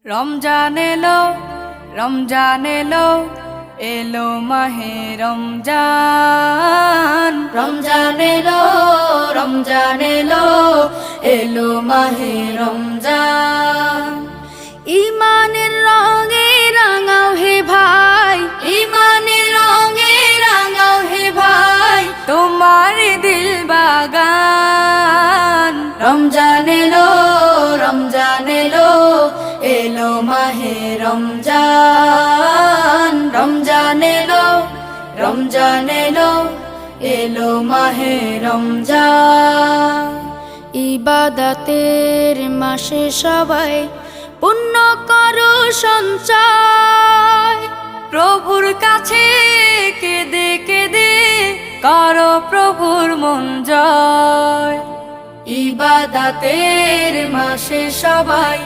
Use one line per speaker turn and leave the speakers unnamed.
রমজান এলো, রমজান এলো, এলো মাহে রমজান। রমজান এলো, রমজান এলো, এলো মাহে রমজান। ইমানের রঙে রাঙাও হে ভাই, ইমানের রঙে রাঙাও হে ভাই, তোমার দিল বাগান। রমজান এলো, রমজান এলো, এলো মাহে রমজান। রমজান এলো, রমজান এলো, এলো মাহে রমজান। ইবাদতের মাসে সবাই পুণ্য করো সঞ্চয়, প্রভুর কাছে কেঁদে কেঁদে করো প্রভুর মন জয়। ইবাদতের মাসে সবাই